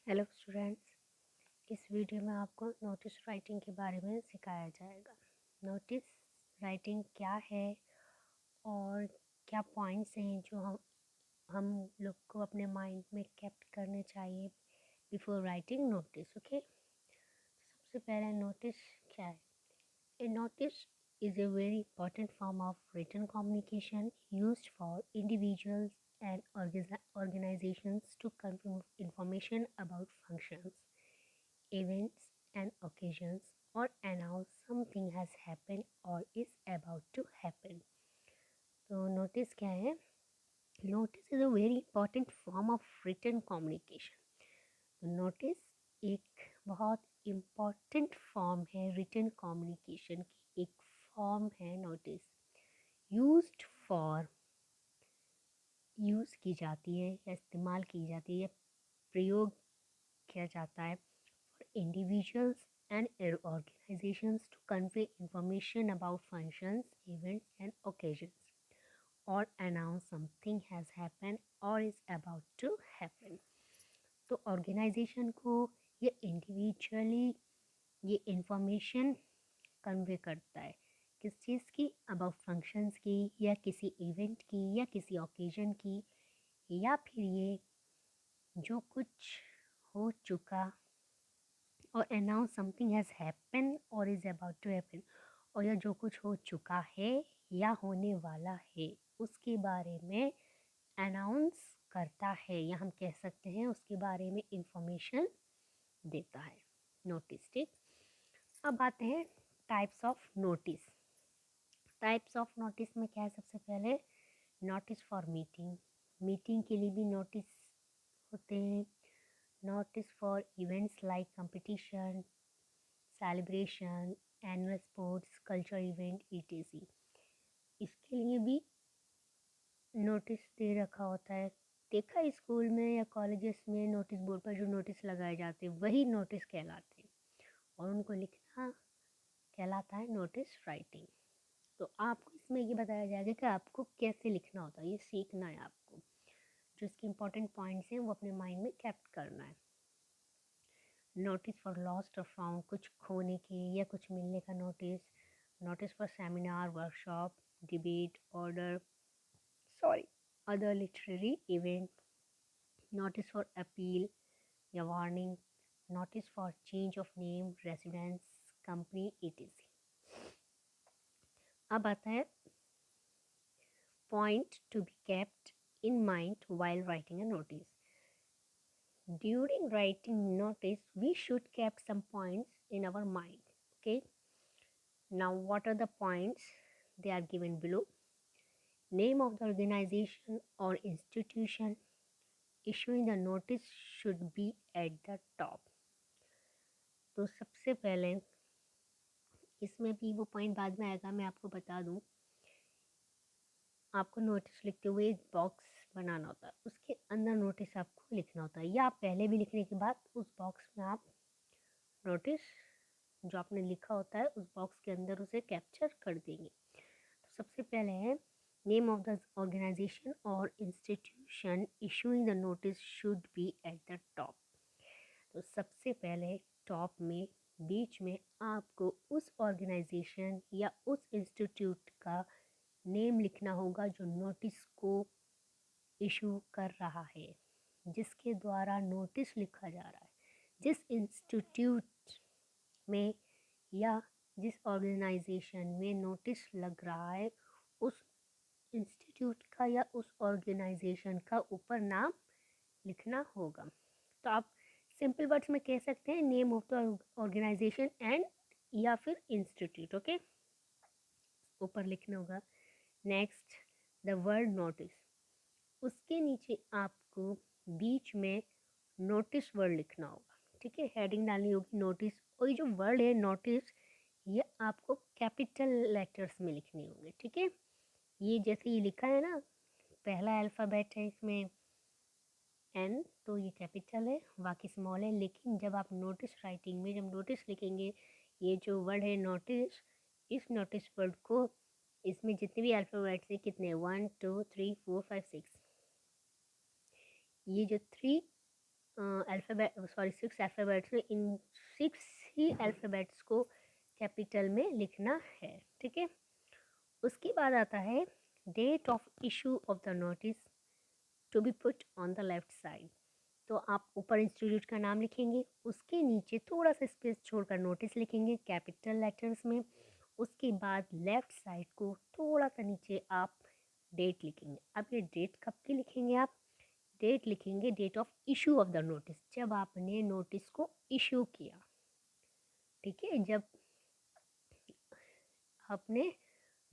Hello students, इस video में आपको नोटिस राइटिंग के बारे में सिखाया जाएगा। नोटिस राइटिंग क्या है और क्या पॉइंट्स हैं जो हम लोग को अपने माइंड में कैप्ट करने चाहिए बिफोर राइटिंग नोटिस। ओके, सबसे पहले नोटिस क्या है? A notice is a very important form of written communication used for individuals and organizations to convey information about functions, events and occasions, or announce something has happened or is about to happen. तो notice क्या है? Notice is a very important form of written communication. Notice एक बहुत important form है written communication की, एक form है notice. Use की जाती है या इस्तेमाल की जाती है, प्रयोग किया जाता है for individuals and organizations to convey information about functions, events, and occasions, or announce something has happened or is about to happen. तो ऑर्गेनाइजेशन को ये इंडिविजुअली ये इंफॉर्मेशन कन्वे करता है, किस चीज़ की? अबाउट फंक्शंस की, या किसी इवेंट की, या किसी ओकेजन की, या फिर ये जो कुछ हो चुका, और अनाउंस समथिंग हैज़ हैपन और इज़ अबाउट टू हैपन, और या जो कुछ हो चुका है या होने वाला है उसके बारे में अनाउंस करता है, या हम कह सकते हैं उसके बारे में इंफॉर्मेशन देता है नोटिस। ठीक, अब आते हैं types of notice. Types of notice में क्या है? सबसे पहले नोटिस फॉर मीटिंग, मीटिंग के लिए भी नोटिस होते हैं। Notice for events like competition, celebration, annual sports, culture event, etc. इसके लिए भी नोटिस दे रखा होता है। देखा स्कूल में या कॉलेजेस में नोटिस बोर्ड पर जो नोटिस लगाए जाते हैं वही नोटिस कहलाते हैं, और उनको लिखना कहलाता है नोटिस राइटिंग। तो आपको इसमें ये बताया जाएगा कि आपको कैसे लिखना होता है, ये सीखना है आपको। जो इसके इम्पोर्टेंट पॉइंट्स हैं वो अपने माइंड में कैप्ट करना है। नोटिस फॉर लॉस्ट और फाउंड, कुछ खोने के या कुछ मिलने का notice. Notice for seminar, workshop, debate, other literary event. Notice for appeal या warning. Notice for change of name, residence, company, etc. अब आता है point to be kept in mind while writing a notice. During writing notice, we should keep some points in our mind. Okay. Now, what are the points? They are given below. Name of the organization or institution issuing the notice should be at the top. तो सबसे पहले इसमें भी वो point बाद में आएगा, मैं आपको बता दूं। आपको नोटिस लिखते हुए एक बॉक्स बनाना होता है, उसके अंदर नोटिस आपको लिखना होता है, या आप पहले भी लिखने के बाद उस बॉक्स में आप नोटिस जो आपने लिखा होता है उस बॉक्स के अंदर उसे कैप्चर कर देंगे। तो सबसे पहले है नेम ऑफ द ऑर्गेनाइजेशन और institution issuing the notice should be at the top. तो सबसे पहले टॉप में, बीच में आपको उस ऑर्गेनाइजेशन या उस इंस्टीट्यूट का नेम लिखना होगा जो नोटिस को इशू कर रहा है, जिसके द्वारा नोटिस लिखा जा रहा है। जिस इंस्टीट्यूट में या जिस ऑर्गेनाइजेशन में नोटिस लग रहा है उस इंस्टीट्यूट का या उस ऑर्गेनाइजेशन का ऊपर नाम लिखना होगा। तो आप सिंपल वर्ड्स में कह सकते हैं name of the organization and या फिर इंस्टीट्यूट। ओके, ऊपर लिखना होगा। नेक्स्ट, द वर्ड नोटिस, उसके नीचे आपको बीच में नोटिस वर्ड लिखना होगा। ठीक है, हेडिंग डालनी होगी नोटिस, और ये जो वर्ड है नोटिस ये आपको कैपिटल लेटर्स में लिखने होंगे। ठीक है, ये जैसे ये लिखा है ना, पहला अल्फ़ाबेट है इसमें एन, तो ये कैपिटल है, बाकी स्मॉल है। लेकिन जब आप नोटिस राइटिंग में जब नोटिस लिखेंगे, ये जो वर्ड है नोटिस, इस नोटिस वर्ड को, इसमें जितने भी अल्फ़ाबेट्स हैं, कितने, 1 2 3 4 5 6, ये जो 3 सिक्स अल्फ़ाबेट्स में इन सिक्स ही अल्फ़ाबेट्स को कैपिटल में लिखना है, ठीक है। उसके बाद आता है date of issue of the notice to be put on the left side. तो आप ऊपर इंस्टीट्यूट का नाम लिखेंगे, उसके नीचे थोड़ा सा स्पेस छोड़कर नोटिस लिखेंगे कैपिटल लेटर्स में। उसके बाद लेफ्ट साइड को थोड़ा सा नीचे आप डेट लिखेंगे। अब ये डेट कब की लिखेंगे आप? डेट लिखेंगे date of issue of the notice, जब आपने नोटिस को इशू किया, ठीक है। जब आपने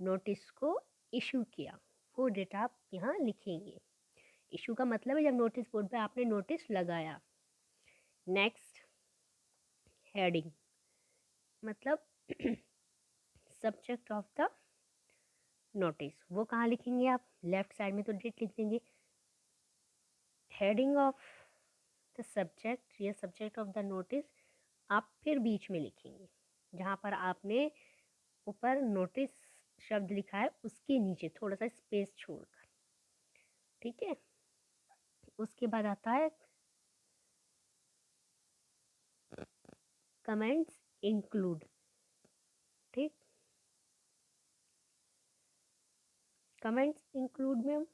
नोटिस को इशू किया वो डेट आप यहाँ लिखेंगे। इशू का मतलब है जब नोटिस बोर्ड पे आपने नोटिस लगाया। नेक्स्ट, हेडिंग मतलब सब्जेक्ट ऑफ द नोटिस, वो कहाँ लिखेंगे आप? लेफ्ट साइड में तो डेट लिख देंगे। हेडिंग ऑफ द सब्जेक्ट या सब्जेक्ट ऑफ द नोटिस आप फिर बीच में लिखेंगे, जहाँ पर आपने ऊपर नोटिस शब्द लिखा है उसके नीचे थोड़ा सा स्पेस छोड़कर, ठीक है। उसके बाद आता है कमेंट्स इंक्लूड, ठीक। कमेंट्स इंक्लूड में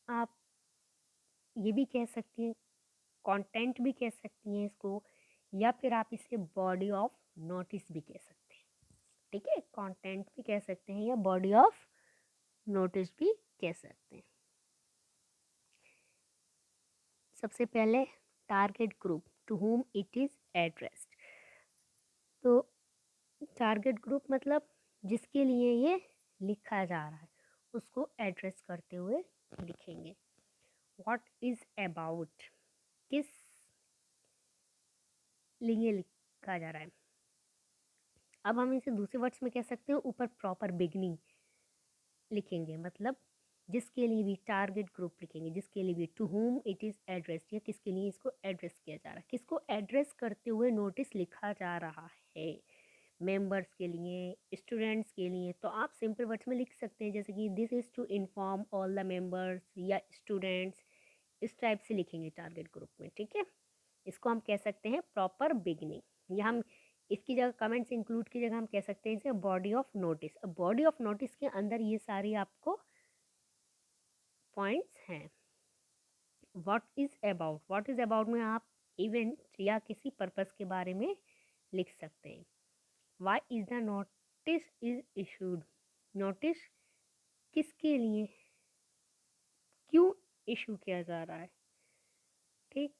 आप ये भी कह सकती हैं, कंटेंट भी कह सकती हैं इसको, या फिर आप इसे बॉडी ऑफ नोटिस भी कह सकते हैं, ठीक है। कंटेंट भी कह सकते हैं या बॉडी ऑफ नोटिस भी कह सकते हैं। सबसे पहले target group to whom it is addressed. तो टारगेट ग्रुप मतलब जिसके लिए ये लिखा जा रहा है उसको एड्रेस करते हुए लिखेंगे। व्हाट इज़ अबाउट, किस लिए लिखा जा रहा है। अब हम इसे दूसरे वर्ड्स में कह सकते हैं, ऊपर प्रॉपर बिगनिंग लिखेंगे, मतलब जिसके लिए भी टारगेट ग्रुप लिखेंगे, जिसके लिए भी to whom it is addressed, या किसके लिए इसको एड्रेस किया जा रहा है, किसको एड्रेस करते हुए नोटिस लिखा जा रहा है। मेंबर्स के लिए, स्टूडेंट्स के लिए, तो आप सिंपल वर्ड्स में लिख सकते हैं, जैसे कि this is to inform all the members या स्टूडेंट्स, इस टाइप से लिखेंगे टारगेट ग्रुप में, ठीक है। इसको हम कह सकते हैं प्रॉपर बिगनिंग, या हम इसकी जगह कमेंट्स इंक्लूड की जगह हम कह सकते हैं इसे बॉडी ऑफ नोटिस। अब बॉडी ऑफ नोटिस के अंदर ये सारी आपको पॉइंट्स हैं। व्हाट इज़ अबाउट में आप इवेंट या किसी पर्पस के बारे में लिख सकते हैं। Why is the notice is issued, notice किसके लिए, क्यों इशू किया जा रहा है, ठीक।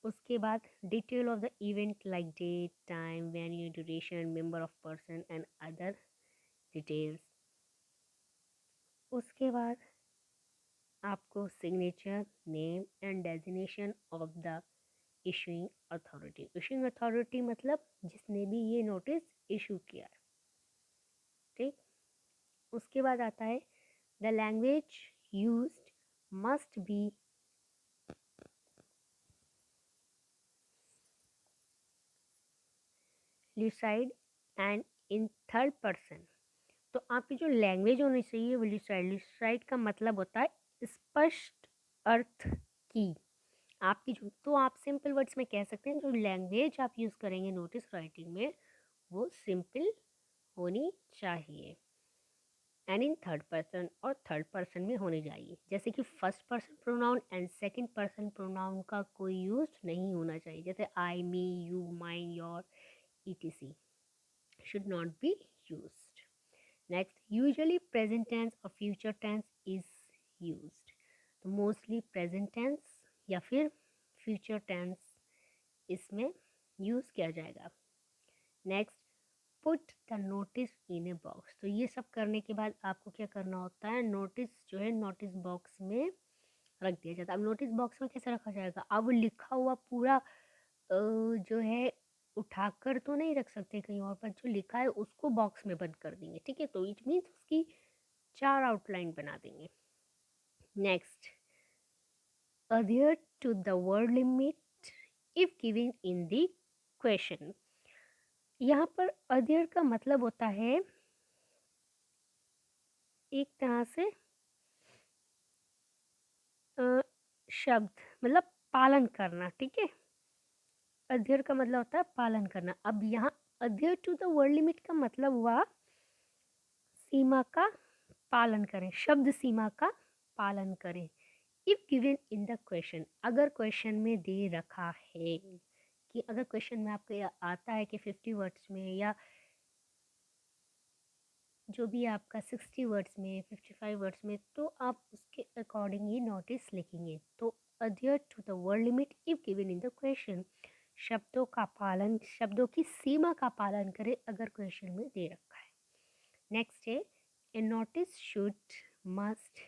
उसके बाद detail of the event like date, time, venue, duration, member of person and other details. उसके बाद आपको signature, name and designation of the issuing authority. Issuing authority मतलब जिसने भी ये नोटिस इशू किया है, ठीक। उसके बाद आता है the language used must be lucid and in third person. तो आपकी जो लैंग्वेज होनी चाहिए वो लुसाइड, लुसाइड का मतलब होता है स्पष्ट अर्थ की। आपकी जो, तो आप सिंपल वर्ड्स में कह सकते हैं जो लैंग्वेज आप यूज़ करेंगे नोटिस राइटिंग में वो सिंपल होनी चाहिए एंड इन थर्ड पर्सन, और थर्ड पर्सन में होनी चाहिए। जैसे कि first person pronoun and second person pronoun का कोई यूज नहीं होना चाहिए, जैसे I, me, you, mine, your, etc should not be used. Next, usually present tense or future tense is used. तो मोस्टली प्रेजेंट टेंस या फिर फ्यूचर टेंस इसमें यूज़ किया जाएगा। Next, put the notice in a box. तो ये सब करने के बाद आपको क्या करना होता है, नोटिस जो है नोटिस बॉक्स में रख दिया जाता है। अब नोटिस बॉक्स में कैसे रखा जाएगा, अब लिखा हुआ पूरा जो है उठाकर तो नहीं रख सकते कहीं और पर, जो लिखा है उसको बॉक्स में बंद कर देंगे, ठीक है। तो इट मीन्स उसकी 4 आउटलाइन बना देंगे। Next, adhere to the word limit if given in the question। यहाँ पर adhere का मतलब होता है एक तरह से शब्द, मतलब पालन करना, ठीक है। अध्ययर का मतलब होता है पालन करना। अब यहाँ अध्ययर टू द वर्ड लिमिट का मतलब हुआ सीमा का पालन करें, शब्द सीमा का पालन करें। If given in the question, अगर क्वेश्चन में दे रखा है कि अगर क्वेश्चन में आपको आता है कि 50 वर्ड्स में या जो भी आपका 60 वर्ड्स में 55 वर्ड्स में, तो आप उसके अकॉर्डिंग ही नोटिस लिखेंगे। तो adhere to the word limit if given in the question, शब्दों का पालन, शब्दों की सीमा का पालन करें अगर क्वेश्चन में दे रखा है। नेक्स्ट है a notice should must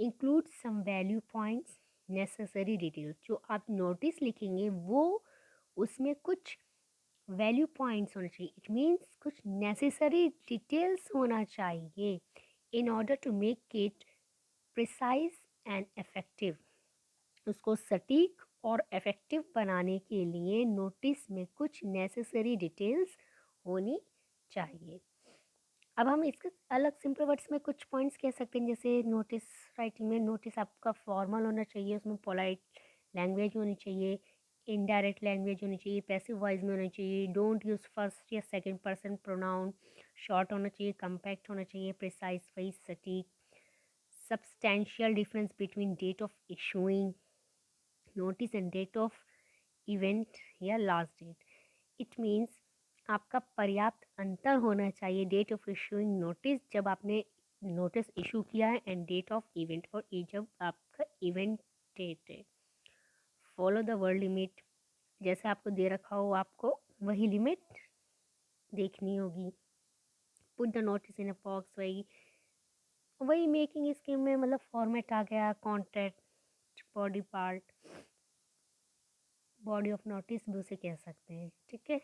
include some value points, necessary details. जो आप नोटिस लिखेंगे वो उसमें कुछ वैल्यू पॉइंट्स होने चाहिए, इट मीन्स कुछ नेसेसरी डिटेल्स होना चाहिए in order to make it precise and effective. उसको सटीक और इफेक्टिव बनाने के लिए नोटिस में कुछ नेसेसरी डिटेल्स होनी चाहिए। अब हम इसके अलग सिंपल वर्ड्स में कुछ पॉइंट्स कह सकते हैं, जैसे नोटिस राइटिंग में नोटिस आपका फॉर्मल होना चाहिए, उसमें पोलाइट लैंग्वेज होनी चाहिए, इनडायरेक्ट लैंग्वेज होनी चाहिए, पैसिव वॉइस में होनी चाहिए, डोंट यूज़ फर्स्ट या सेकंड पर्सन प्रोनाउन, शॉर्ट होना चाहिए, कम्पैक्ट होना चाहिए, प्रिसाइज वही सटीक, substantial difference between date of issuing notice and date of event या लास्ट डेट। इट मीन्स आपका पर्याप्त अंतर होना चाहिए डेट ऑफ इशूइंग नोटिस, जब आपने नोटिस इशू किया है, एंड डेट ऑफ इवेंट, और ये जब आपका इवेंट डेट है। फॉलो द वर्ड लिमिट, जैसे आपको दे रखा हो आपको वही लिमिट देखनी होगी। Put the notice in a box, वही वही मेकिंग स्कीम में मतलब फॉर्मेट आ गया, contact, body part, body of notice भी उसे कह सकते हैं, ठीक है।